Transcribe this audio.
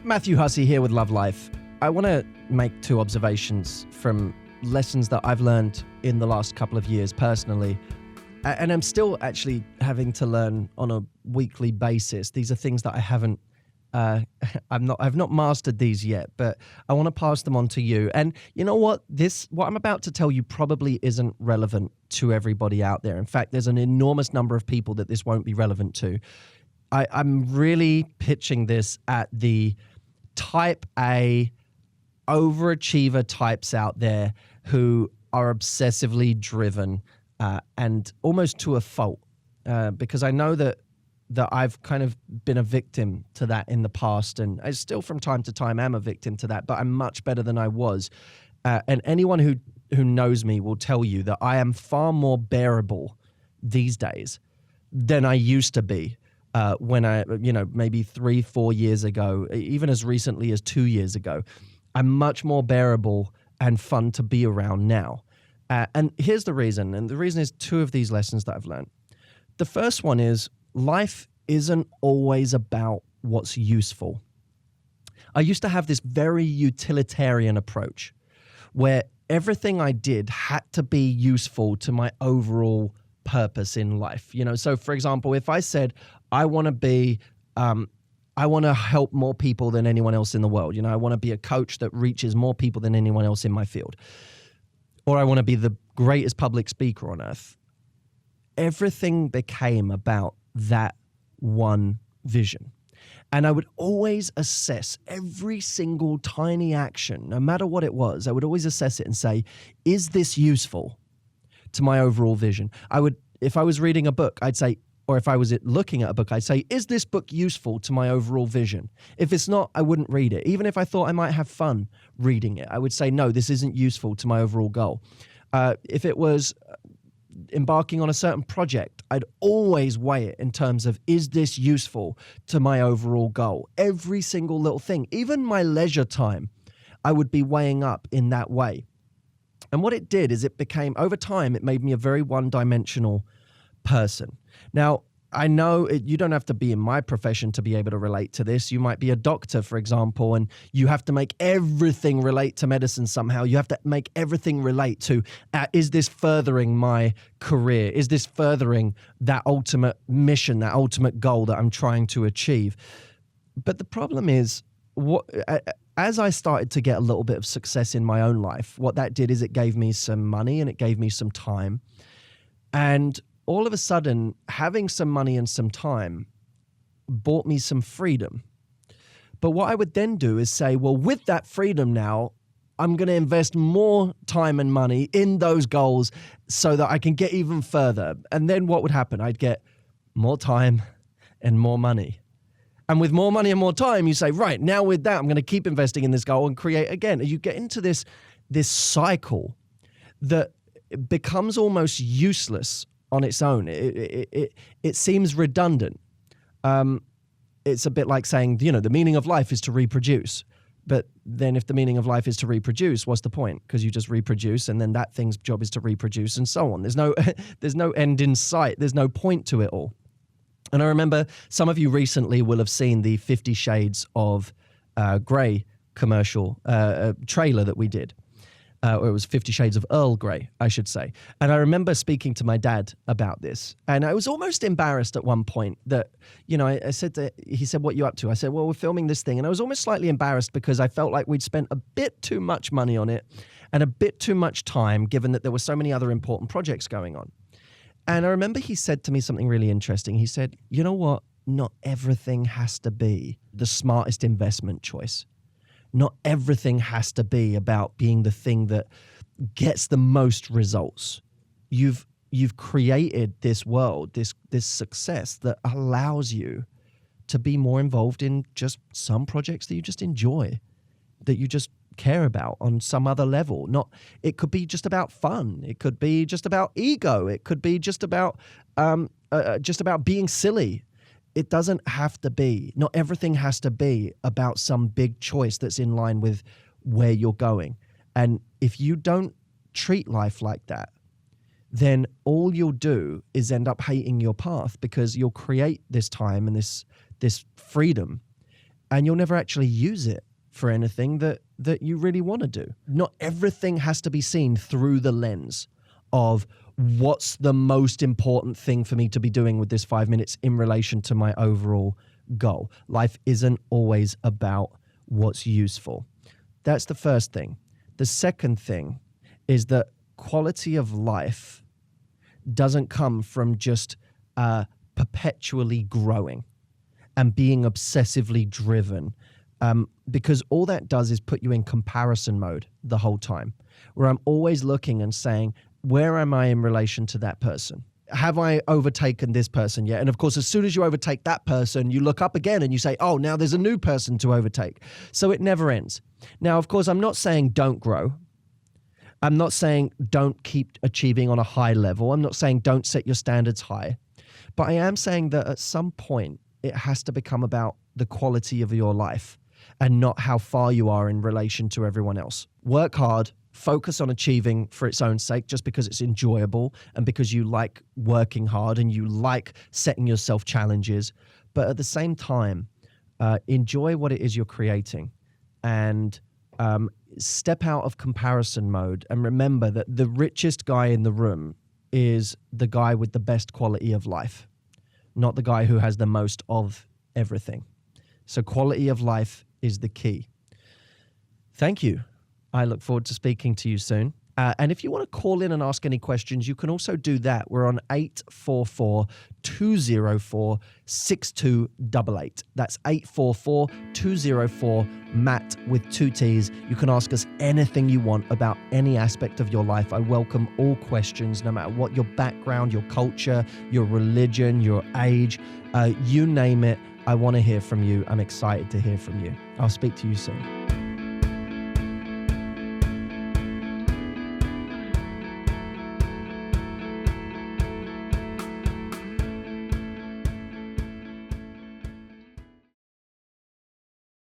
Matthew Hussey here with Love Life. I want to make two observations from lessons that I've learned in the last couple of years personally. And I'm still actually having to learn on a weekly basis. These are things that I haven't, I've not mastered these yet, but I want to pass them on to you. And you know what? What I'm about to tell you probably isn't relevant to everybody out there. In fact, there's an enormous number of people that this won't be relevant to. I'm really pitching this at the type A overachiever types out there who are obsessively driven and almost to a fault, because I know that I've kind of been a victim to that in the past, and I still from time to time am a victim to that, but I'm much better than I was. And anyone who knows me will tell you that I am far more bearable these days than I used to be. When maybe 3-4 years ago, even as recently as 2 years ago, I'm much more bearable and fun to be around now. And here's the reason. And the reason is two of these lessons that I've learned. The first one is life isn't always about what's useful. I used to have this very utilitarian approach where everything I did had to be useful to my overall purpose in life. So for example, if I said, I want to help more people than anyone else in the world. I want to be a coach that reaches more people than anyone else in my field. Or I want to be the greatest public speaker on earth. Everything became about that one vision. And I would always assess every single tiny action, no matter what it was. I would always assess it and say, is this useful to my overall vision? If I was reading a book, I'd say, or if I was looking at a book, I'd say, is this book useful to my overall vision? If it's not, I wouldn't read it. Even if I thought I might have fun reading it, I would say, no, this isn't useful to my overall goal. If it was embarking on a certain project, I'd always weigh it in terms of, is this useful to my overall goal? Every single little thing, even my leisure time, I would be weighing up in that way. And what it did is over time, it made me a very one-dimensional person. Now, I know you don't have to be in my profession to be able to relate to this. You might be a doctor, for example, and you have to make everything relate to medicine somehow. You have to make everything relate to, is this furthering my career? Is this furthering that ultimate mission, that ultimate goal that I'm trying to achieve? But the problem is, as I started to get a little bit of success in my own life, what that did is it gave me some money and it gave me some time. And all of a sudden, having some money and some time bought me some freedom. But what I would then do is say, well, with that freedom now, I'm going to invest more time and money in those goals so that I can get even further. And then what would happen? I'd get more time and more money. And with more money and more time, you say, right, now with that, I'm going to keep investing in this goal and create again. You get into this cycle that becomes almost useless on its own. It seems redundant. It's a bit like saying, the meaning of life is to reproduce. But then if the meaning of life is to reproduce, what's the point? Because you just reproduce, and then that thing's job is to reproduce, and so on. There's no end in sight. There's no point to it all. And I remember some of you recently will have seen the 50 Shades of Grey commercial trailer that we did. Or it was 50 Shades of Earl Grey, I should say. And I remember speaking to my dad about this. And I was almost embarrassed at one point that, I said he said, what are you up to? I said, well, we're filming this thing. And I was almost slightly embarrassed because I felt like we'd spent a bit too much money on it and a bit too much time, given that there were so many other important projects going on. And I remember he said to me something really interesting. He said, you know what? Not everything has to be the smartest investment choice. Not everything has to be about being the thing that gets the most results. You've created this world, this success that allows you to be more involved in just some projects that you just enjoy, that you just care about on some other level. It could be just about fun. It could be just about ego. It could be just about being silly. It doesn't have to be. Not everything has to be about some big choice that's in line with where you're going. And if you don't treat life like that, then all you'll do is end up hating your path, because you'll create this time and this freedom, and you'll never actually use it for anything that you really want to do. Not everything has to be seen through the lens of what's the most important thing for me to be doing with this 5 minutes in relation to my overall goal. Life isn't always about what's useful. That's the first thing. The second thing is that quality of life doesn't come from just perpetually growing and being obsessively driven, because all that does is put you in comparison mode the whole time, where I'm always looking and saying, where am I in relation to that person? Have I overtaken this person yet? And of course, as soon as you overtake that person, you look up again and you say, oh, now there's a new person to overtake. So it never ends. Now, of course, I'm not saying don't grow. I'm not saying don't keep achieving on a high level. I'm not saying don't set your standards high. But I am saying that at some point, it has to become about the quality of your life and not how far you are in relation to everyone else. Work hard, focus on achieving for its own sake, just because it's enjoyable and because you like working hard and you like setting yourself challenges. But at the same time, enjoy what it is you're creating and step out of comparison mode. And remember that the richest guy in the room is the guy with the best quality of life, not the guy who has the most of everything. So quality of life is the key. Thank you. I look forward to speaking to you soon. And if you want to call in and ask any questions, you can also do that. We're on 844-204-6288. That's 844-204-MATT with 2 T's. You can ask us anything you want about any aspect of your life. I welcome all questions, no matter what your background, your culture, your religion, your age, you name it. I want to hear from you. I'm excited to hear from you. I'll speak to you soon.